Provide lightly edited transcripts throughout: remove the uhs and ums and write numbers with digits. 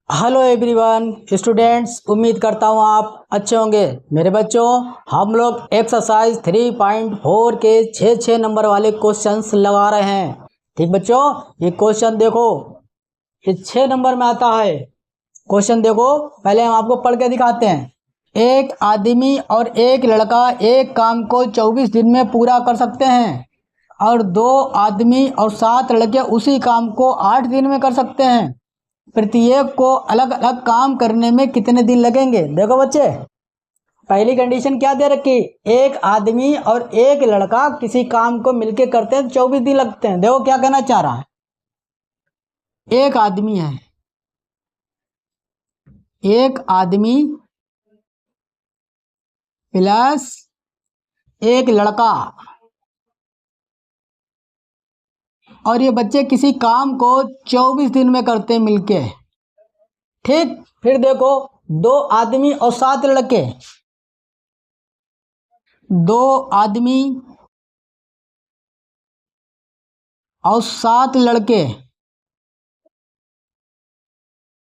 Hello everyone students, उम्मीद करता हूँ आप अच्छे होंगे। मेरे बच्चों, हम लोग एक्सरसाइज 3.4 के 6 नंबर वाले क्वेश्चंस लगा रहे हैं। ठीक बच्चों, ये क्वेश्चन देखो, ये 6 नंबर में आता है। क्वेश्चन देखो, पहले हम आपको पढ़ के दिखाते हैं। एक आदमी और एक लड़का एक काम को 24 दिन में पूरा कर सकते हैं और 2 आदमी और 7 लड़के उसी काम को 8 दिन में कर सकते हैं। प्रत्येक को अलग अलग काम करने में कितने दिन लगेंगे? देखो बच्चे, पहली कंडीशन क्या दे रखी, एक आदमी और एक लड़का किसी काम को मिलके करते हैं 24 दिन लगते हैं। देखो क्या कहना चाह रहा है, एक आदमी है, एक आदमी प्लस एक लड़का, और ये बच्चे किसी काम को 24 दिन में करते हैं मिलके। ठीक, फिर देखो 2 आदमी और 7 लड़के, 2 आदमी और 7 लड़के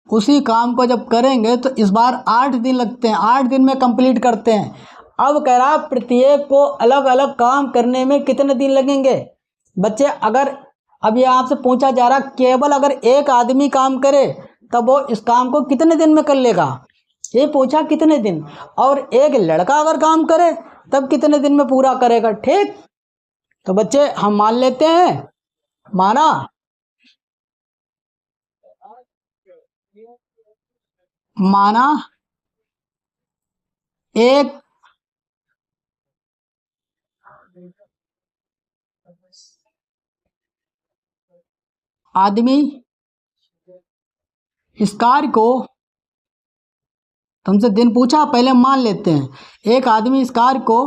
उसी काम को जब करेंगे तो इस बार 8 दिन लगते हैं, 8 दिन में कंप्लीट करते हैं। अब कह रहा प्रत्येक को अलग अलग काम करने में कितने दिन लगेंगे? बच्चे, अगर अब ये आपसे पूछा जा रहा केवल अगर एक आदमी काम करे तब वो इस काम को कितने दिन में कर लेगा, ये पूछा कितने दिन, और एक लड़का अगर काम करे तब कितने दिन में पूरा करेगा। ठीक, तो बच्चे हम मान लेते हैं, माना एक आदमी इस कार्य को, तुमसे दिन पूछा, पहले मान लेते हैं एक आदमी इस कार्य को,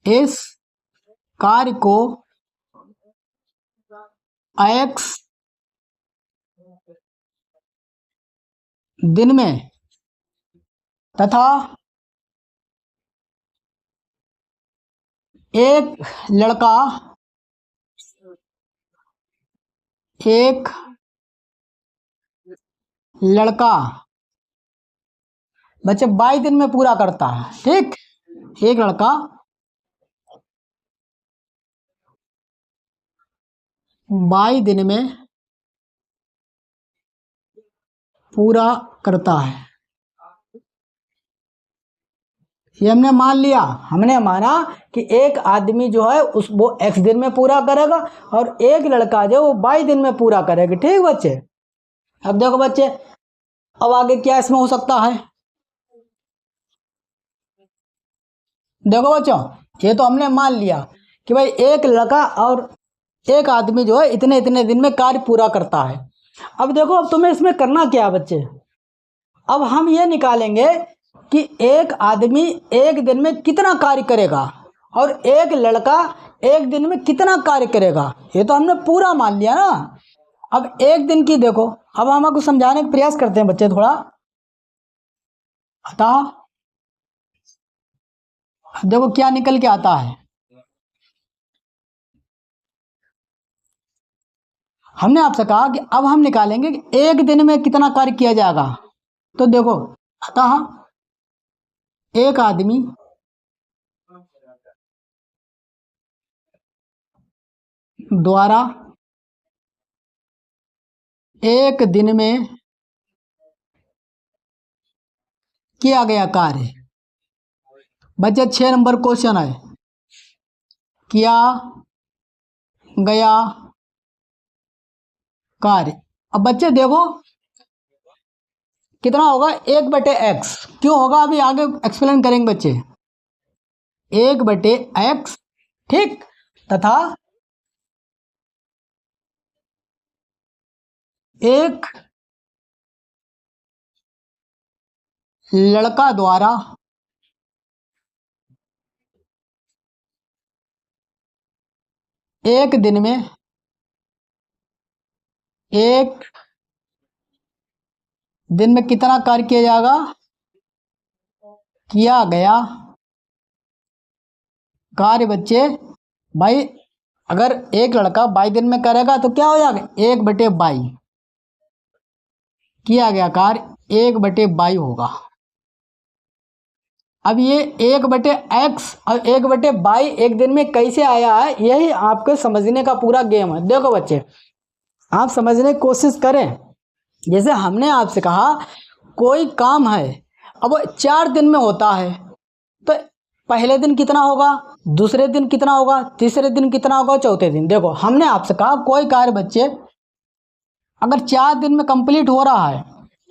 इस कार्य को x दिन में तथा एक लड़का बच्चे 22 दिन में पूरा करता है। ठीक, एक लड़का 22 दिन में पूरा करता है। ये हमने मान लिया, हमने माना कि एक आदमी जो है वो x दिन में पूरा करेगा और एक लड़का जो वो 22 दिन में पूरा करेगा। ठीक बच्चे, अब देखो बच्चे, अब आगे क्या इसमें हो सकता है। देखो बच्चों, ये तो हमने मान लिया कि भाई एक लड़का और एक आदमी जो है इतने इतने दिन में कार्य पूरा करता है। अब देखो, अब तुम्हें इसमें करना क्या है बच्चे, अब हम ये निकालेंगे कि एक आदमी एक दिन में कितना कार्य करेगा और एक लड़का एक दिन में कितना कार्य करेगा। ये तो हमने पूरा मान लिया ना। अब एक दिन की देखो, अब हम आपको समझाने का प्रयास करते हैं बच्चे थोड़ा। अतः देखो क्या निकल के आता है, हमने आपसे कहा कि अब हम निकालेंगे कि एक दिन में कितना कार्य किया जाएगा। तो देखो, अतः एक आदमी द्वारा एक दिन में किया गया कार्य, बच्चे 6 नंबर क्वेश्चन है, किया गया कार्य। अब बच्चे देखो कितना होगा, 1/x। क्यों होगा अभी आगे एक्सप्लेन करेंगे बच्चे, 1/x। ठीक, तथा एक लड़का द्वारा एक दिन में कितना कार्य किया जाएगा, किया गया कार्य। बच्चे भाई, अगर एक लड़का 22 दिन में करेगा तो क्या हो जाएगा, 1/22। किया गया कार्य 1/22 होगा। अब ये 1/x और 1/22 एक दिन में कैसे आया है, यही आपको समझने का पूरा गेम है। देखो बच्चे, आप समझने की कोशिश करें। जैसे हमने आपसे कहा कोई काम है, अब वो 4 दिन में होता है, तो पहले दिन कितना होगा, दूसरे दिन कितना होगा, तीसरे दिन कितना होगा, चौथे दिन। देखो हमने आपसे कहा कोई कार्य बच्चे अगर 4 दिन में कंप्लीट हो रहा है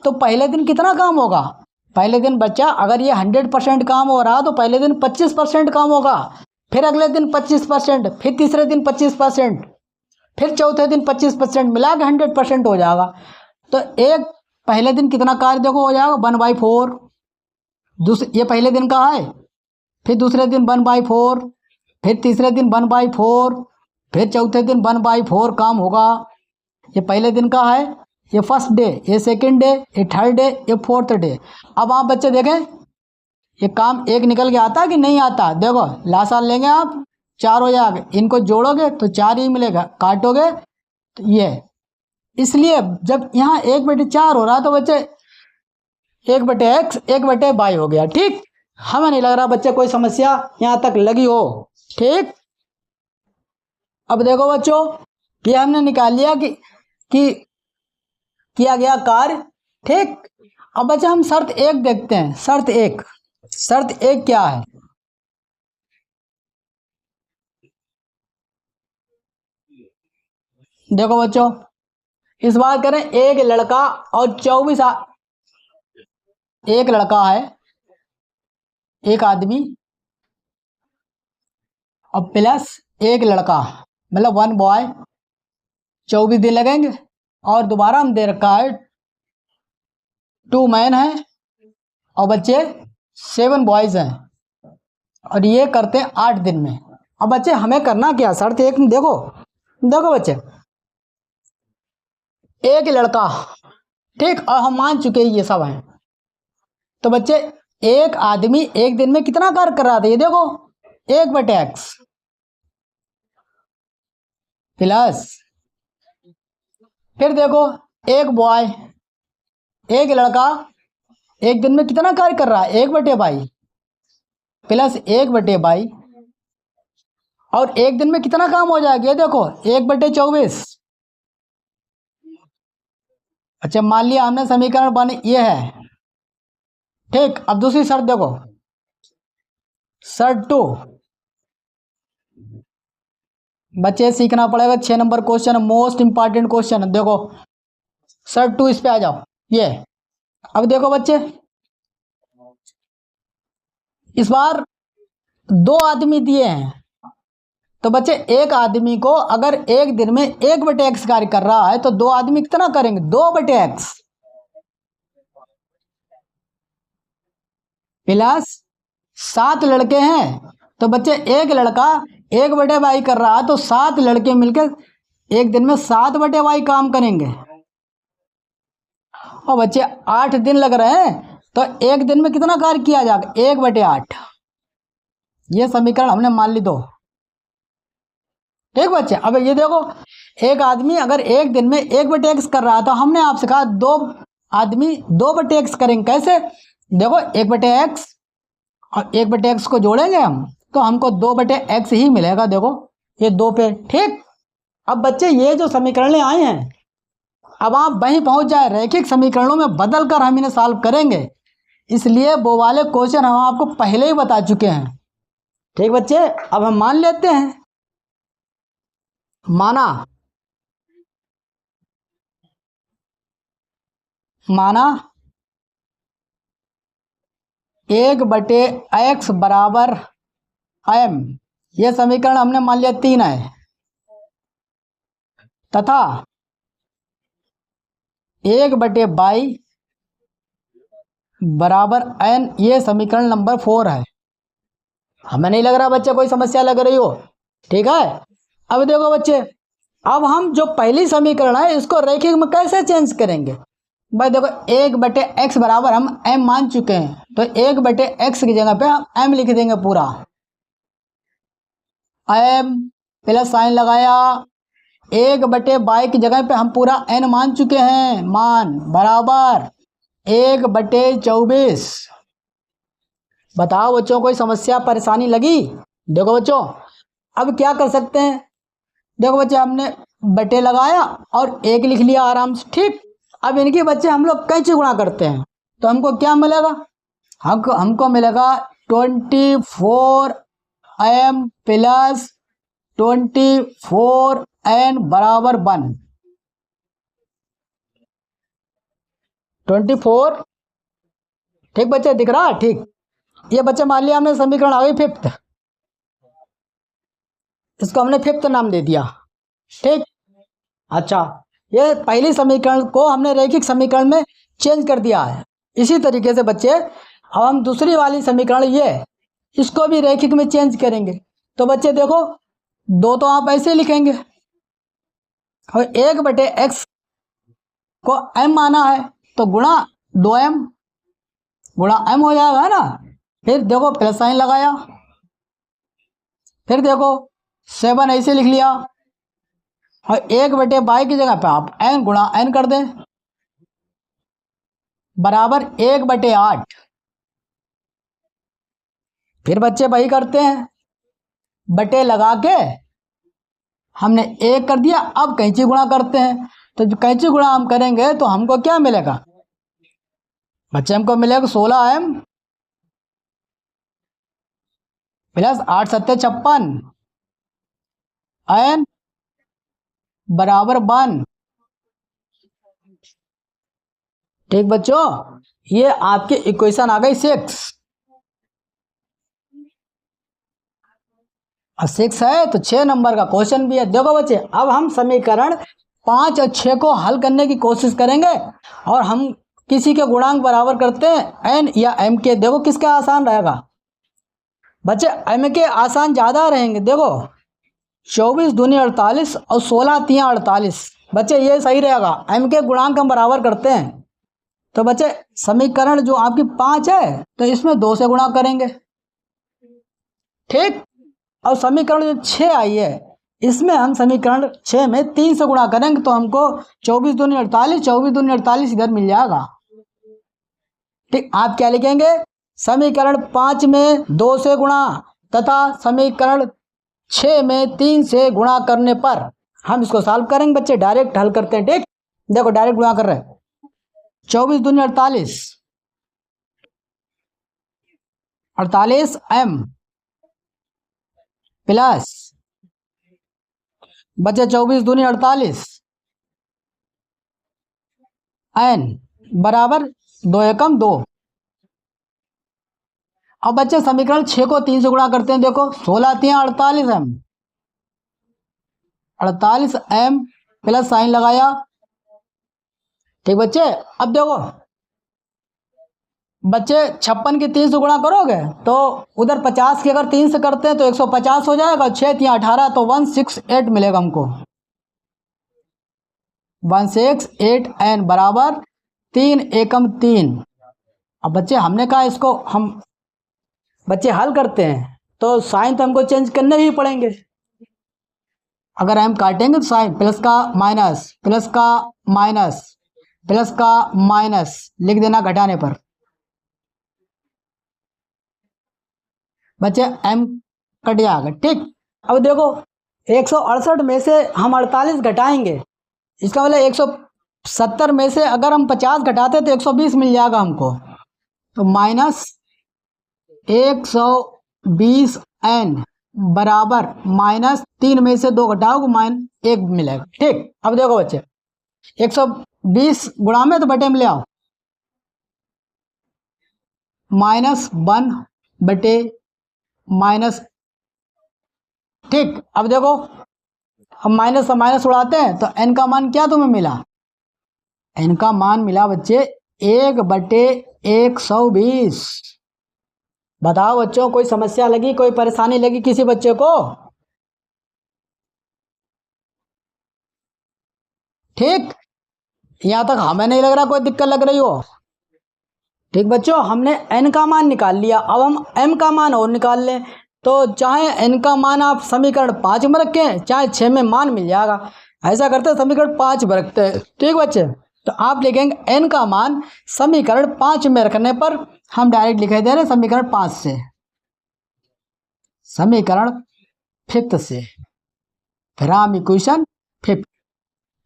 तो पहले दिन कितना काम होगा। पहले दिन बच्चा अगर ये 100% काम हो रहा तो पहले दिन 25% काम होगा, फिर अगले दिन 25%, फिर तीसरे दिन 25%, फिर चौथे दिन 25%, मिला के 100% हो जाएगा। तो एक पहले दिन कितना कार्य देखो हो जाएगा 1/4। ये पहले दिन का है, फिर दूसरे दिन 1/4, फिर तीसरे दिन 1/4, फिर चौथे दिन 1/4 काम होगा। ये पहले दिन का है, ये फर्स्ट डे, ये सेकंड डे, ये थर्ड डे, ये फोर्थ डे। अब आप बच्चे देखें ये काम एक निकल के आता कि नहीं आता। देखो लासार लेंगे आप, 4 हो जाएगा, इनको जोड़ोगे तो 4 ही मिलेगा, काटोगे तो ये। इसलिए जब यहाँ 1/4 हो रहा तो बच्चे 1/x 1/22 हो गया। ठीक, हमें नहीं लग रहा बच्चे कोई समस्या यहाँ तक लगी हो। ठीक, अब देखो बच्चों ये हमने निकाल लिया कि किया गया कार्य। ठीक, अब बच्चे हम शर्त 1 देखते हैं। शर्त 1 क्या है, देखो बच्चों इस बार करें एक लड़का और 24 एक लड़का है, एक आदमी और प्लस एक लड़का, मतलब 1 बॉय, 24 दिन लगेंगे। और दोबारा हम दे रखा है 2 मैन है और बच्चे 7 बॉयज हैं, और ये करते हैं 8 दिन में। अब बच्चे हमें करना क्या, शर्त 1 में देखो बच्चे एक लड़का, ठीक, और हम मान चुके ये सब हैं। तो बच्चे एक आदमी एक दिन में कितना कार्य कर रहा था, ये देखो 1/x प्लस, फिर देखो एक बॉय, एक लड़का एक दिन में कितना कार्य कर रहा है 1/22 प्लस 1/22, और एक दिन में कितना काम हो जाएगा ये देखो 1/24। अच्छा मान लिया हमने समीकरण बने ये है। ठीक, अब दूसरी शर्त देखो, शर्त 2 बच्चे सीखना पड़ेगा। 6 number question, most important question. देखो शर्त 2, इस पे आ जाओ। ये अब देखो बच्चे इस बार 2 आदमी दिए हैं, तो बच्चे एक आदमी को अगर एक दिन में 1/x कार्य कर रहा है तो 2 आदमी कितना करेंगे 2/x प्लस 7 लड़के हैं, तो बच्चे एक लड़का 1/22 कर रहा है तो 7 लड़के मिलकर एक दिन में 7/22 काम करेंगे। और बच्चे 8 दिन लग रहे हैं तो एक दिन में कितना कार्य किया जाएगा 1/8। ये समीकरण हमने मान ली 2। ठीक बच्चे, अब ये देखो एक आदमी अगर एक दिन में 1/x कर रहा है तो हमने आपसे कहा 2 आदमी 2/x करेंगे। कैसे, देखो 1/x और 1/x को जोड़ेंगे हम तो हमको 2/x ही मिलेगा। देखो ये 2 पे। ठीक, अब बच्चे ये जो समीकरण आए हैं अब आप वहीं पहुंच जाए, रैखिक समीकरणों में बदल कर हम इन्हें सॉल्व करेंगे, इसलिए वो वाले क्वेश्चन हम आपको पहले ही बता चुके हैं। ठीक बच्चे, अब हम मान लेते हैं। माना 1/x बराबर m, यह समीकरण हमने मान लिया 3 है, तथा 1/22 बराबर n, ये समीकरण नंबर 4 है। हमें नहीं लग रहा बच्चे कोई समस्या लग रही हो। ठीक है, अब देखो बच्चे अब हम जो पहली समीकरण है इसको रैखिक में कैसे चेंज करेंगे। भाई देखो 1/x बराबर हम m मान चुके हैं, तो 1/x की जगह पे हम m लिख देंगे पूरा। m प्लस साइन लगाया 1/22 की जगह पे हम पूरा n मान चुके हैं, मान बराबर 1/24। बताओ बच्चों, कोई समस्या परेशानी लगी? देखो बच्चों, अब क्या कर सकते हैं, देखो बच्चे हमने बटे लगाया और 1 लिख लिया आराम से, ठीक। अब इनके बच्चे हम लोग कैसे गुणा करते हैं, तो हमको क्या मिलेगा, हमको मिलेगा 24m प्लस 24n बराबर 1। 24, ठीक बच्चे, दिख रहा है? ठीक। ये बच्चे मान लिया हमने समीकरण आ गई 5th, इसको हमने 5th नाम दे दिया, ठीक। अच्छा, ये पहली समीकरण को हमने रैखिक समीकरण में चेंज कर दिया है। इसी तरीके से बच्चे अब हम दूसरी वाली समीकरण ये इसको भी रैखिक में चेंज करेंगे। तो बच्चे देखो, 2 तो आप ऐसे लिखेंगे और 1/x को m माना है तो गुणा 2m गुणा m हो जाएगा, है ना। फिर देखो प्लस साइन लगाया, फिर देखो 7 ऐसे लिख लिया और 1/22 की जगह पे आप n गुणा n कर दें बराबर 1/8। फिर बच्चे वही करते हैं, बटे लगा के हमने 1 कर दिया। अब कैंची गुणा करते हैं, तो जो कैंची गुणा हम करेंगे तो हमको क्या मिलेगा बच्चे, हमको मिलेगा 16m प्लस 8 7 56 n बराबर 1। ठीक बच्चों, ये आपकी इक्वेशन आ गई 6। और 6 है तो 6 नंबर का क्वेश्चन भी है। देखो बच्चे, अब हम समीकरण 5 और 6 को हल करने की कोशिश करेंगे और हम किसी के गुणांक बराबर करते हैं n या m के। देखो किसका आसान रहेगा बच्चे, m के आसान ज़्यादा रहेंगे। देखो 24 दूनी 48 और 16 तियाँ 48, बच्चे ये सही रहेगा। m के गुणांक हम बराबर करते हैं तो बच्चे समीकरण जो आपकी 5 है तो इसमें 2 से गुणा करेंगे, ठीक। और समीकरण जो 6 आई है इसमें हम समीकरण 6 में 3 से गुणा करेंगे तो हमको 24 दूनी 48, 24 दूनी 48 इधर मिल जाएगा, ठीक। आप क्या लिखेंगे, समीकरण 5 में 2 से गुणा तथा समीकरण 6 में 3 से गुणा करने पर हम इसको सॉल्व करेंगे। बच्चे डायरेक्ट हल करते हैं, ठीक। देखो डायरेक्ट गुणा कर रहे हैं, 24 दूनी 48, 48m प्लस बचे 24 दूनी 48 n बराबर 2 एकम 2। अब बच्चे समीकरण 6 को 3 से गुणा करते हैं। देखो 16 तियाँ 48m, 48m प्लस साइन लगाया, ठीक बच्चे। अब देखो बच्चे 56 की 3 से गुणा करोगे तो उधर 50 की अगर 3 से करते हैं तो 150 हो जाएगा, 6 तियाँ 18 तो 168 मिलेगा हमको, 168n बराबर 3 एकम 3। अब बच्चे हमने कहा इसको हम बच्चे हल करते हैं तो साइन तो हमको चेंज करने ही पड़ेंगे। अगर हम काटेंगे तो साइन प्लस का माइनस, प्लस का माइनस, प्लस का माइनस लिख देना घटाने पर। बच्चे m कट जाएगा, ठीक। अब देखो 168 में से हम 48 घटाएंगे, इसका मतलब 170 में से अगर हम 50 घटाते तो 120 मिल जाएगा हमको, तो माइनस 120n बराबर माइनस 3 में से 2 घटाओगे -1 मिलेगा, ठीक। अब देखो बच्चे 120 गुणा में तो बटे में ले आओ, -1 बटे माइनस, ठीक। अब देखो हम माइनस से माइनस उड़ाते हैं तो n का मान क्या तुम्हें मिला, n का मान मिला बच्चे 1/120। बताओ बच्चों, कोई समस्या लगी, कोई परेशानी लगी किसी बच्चे को? ठीक, यहां तक हमें नहीं लग रहा कोई दिक्कत लग रही हो, ठीक बच्चों। हमने n का मान निकाल लिया, अब हम m का मान और निकाल लें। तो चाहे n का मान आप समीकरण 5 में रखें चाहे 6 में मान मिल जाएगा। ऐसा करते हैं, समीकरण 5 में रखते हैं। ठीक बच्चे, तो आप लिखेंगे n का मान समीकरण 5 में रखने पर हम डायरेक्ट लिखे दे रहे हैं समीकरण 5 से, समीकरण 5 से, फ्रॉम इक्वेशन 5।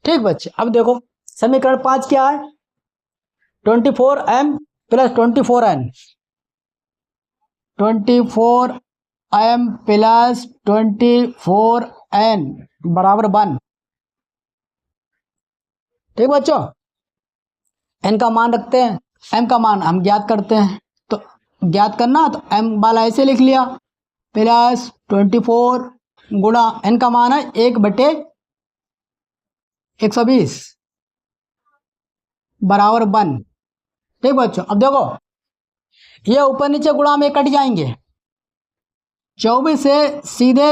ठीक बच्चे, अब देखो समीकरण 5 क्या है, 24m plus 24n, 24m plus 24n बराबर 1। ठीक बच्चों, n का मान रखते हैं, m का मान हम ज्ञात करते हैं, तो ज्ञात करना तो m वाला ऐसे लिख लिया, प्लस 24 गुणा n का मान है 1/120 बराबर 1। ठीक बच्चों, अब देखो ये ऊपर नीचे गुणा में कट जाएंगे, 24 से सीधे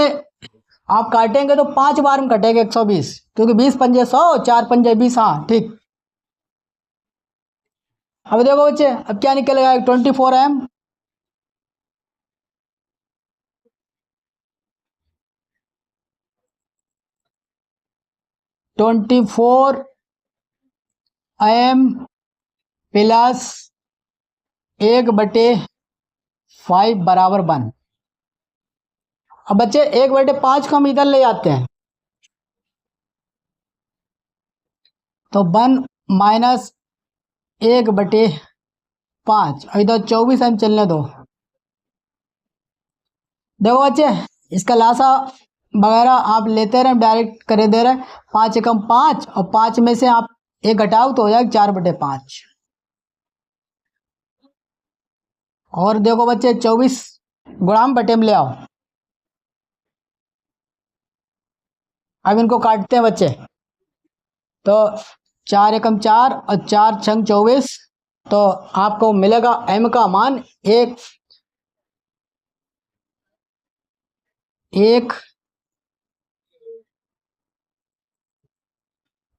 आप काटेंगे तो 5 बार में कटेगा 120, क्योंकि 20 पंजे 100, 4 पंजे 20। हाँ ठीक, अब देखो बच्चे अब क्या निकलेगा, 24m प्लस 1/5 बराबर 1। अब बच्चे 1/5 को हम इधर ले जाते हैं, तो 1 माइनस 1/5, इधर 24 हम चलने दो। देखो बच्चे इसका लासा वगैरह आप लेते रहे, डायरेक्ट करे दे रहे, 5 एकम 5 और 5 में से आप 1 घटाओ तो हो जाएगा 4/5। और देखो बच्चे 24 गुणा में बटे में ले आओ। अब इनको काटते हैं बच्चे, तो 4 एकम 4 और 4 छंग 24, तो आपको मिलेगा m का मान 1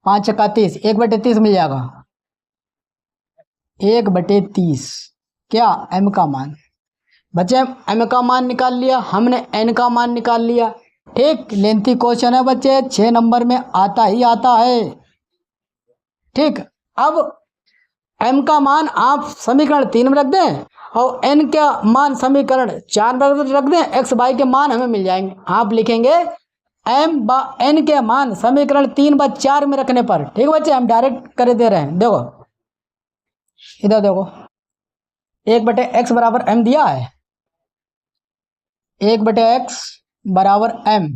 5 का 30, 1/30 मिल जाएगा, 1/30 क्या m का मान। बच्चे m का मान निकाल लिया हमने, n का मान निकाल लिया। ठीक, लेंथी क्वेश्चन है बच्चे, 6 नंबर में आता ही आता है। ठीक, अब m का मान आप समीकरण 3 में रख दें और n का मान समीकरण 4 में रख दें, x y के मान हमें मिल जाएंगे। आप लिखेंगे m व n के मान समीकरण 3 व 4 में रखने पर। ठीक बच्चे, हम डायरेक्ट कर दे रहे हैं। देखो इधर देखो, 1/x बराबर m दिया है, 1/x बराबर m,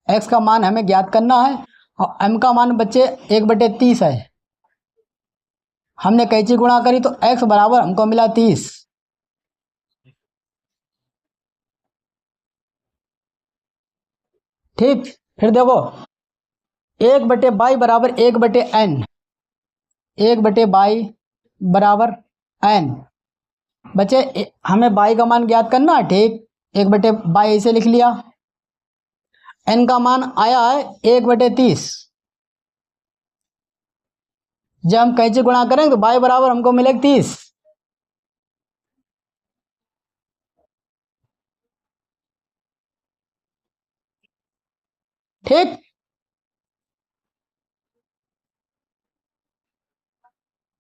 x का मान हमें ज्ञात करना है और m का मान बच्चे 1/30 है। हमने कैंची गुणा करी तो x बराबर हमको मिला 30। ठीक, फिर देखो 1/y बराबर 1/n, 1/y बराबर n। बच्चे हमें y का मान ज्ञात करना है। ठीक, 1/y ऐसे लिख लिया, n का मान आया है 1/30। जब हम कैंची गुणा करेंगे तो y बराबर हमको मिलेगा 30। ठीक,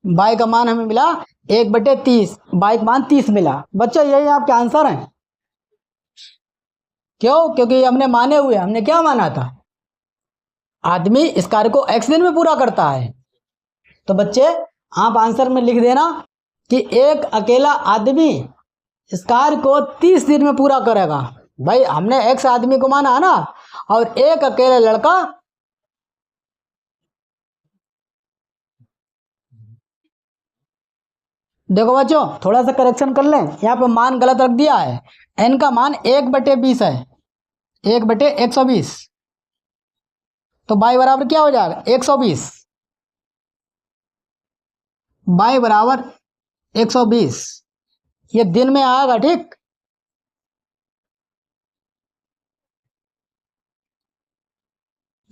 y का मान हमें मिला 1/30, y का मान 30 मिला। बच्चों यही आपके आंसर हैं। क्यों? क्योंकि हमने माने हुए, हमने क्या माना था, आदमी इस कार्य को x दिन में पूरा करता है। तो बच्चे आप आंसर में लिख देना कि एक अकेला आदमी इस कार्य को 30 दिन में पूरा करेगा। भाई हमने x आदमी को माना है ना, और एक अकेला लड़का देखो बच्चों थोड़ा सा करेक्शन कर लें, यहाँ पे मान गलत रख दिया है। n का मान 1/20 है, 1/120, तो y बराबर क्या हो जाएगा 120, y बराबर 120, ये दिन में आएगा। ठीक,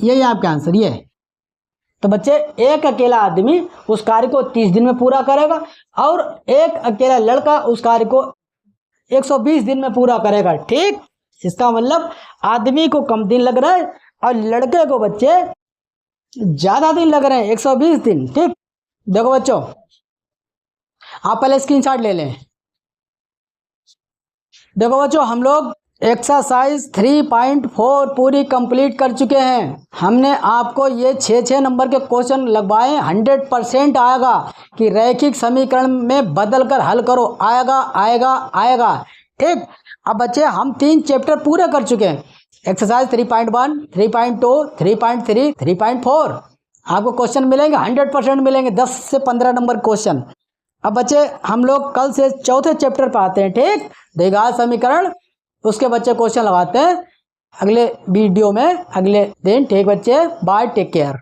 यही आपका आंसर ये है। तो बच्चे एक अकेला आदमी उस कार्य को 30 दिन में पूरा करेगा और एक अकेला लड़का उस कार्य को 120 दिन में पूरा करेगा। ठीक, इसका मतलब आदमी को कम दिन लग रहा है और लड़के को बच्चे ज़्यादा दिन लग रहे हैं, 120 दिन। ठीक, देखो बच्चों, आप पहले स्क्रीनशॉट ले लें। देखो बच्चों, हम लोग एक्सरसाइज 3.4 पूरी कंप्लीट कर चुके हैं। हमने आपको ये 6 नंबर के क्वेश्चन लगवाए। 100% आएगा कि रैखिक समीकरण में बदल कर हल करो, आएगा आएगा आएगा। ठीक, अब बच्चे हम 3 चैप्टर पूरे कर चुके हैं। एक्सरसाइज 3.1, 3.2, 3.3, 3.4 आपको क्वेश्चन मिलेंगे, 100% मिलेंगे, 10 से 15 नंबर क्वेश्चन। अब बच्चे हम लोग कल से चौथे चैप्टर पे आते हैं। ठीक, द्विघात समीकरण, उसके बच्चे क्वेश्चन लगाते हैं अगले वीडियो में, अगले दिन। ठीक बच्चे, बाय, टेक केयर।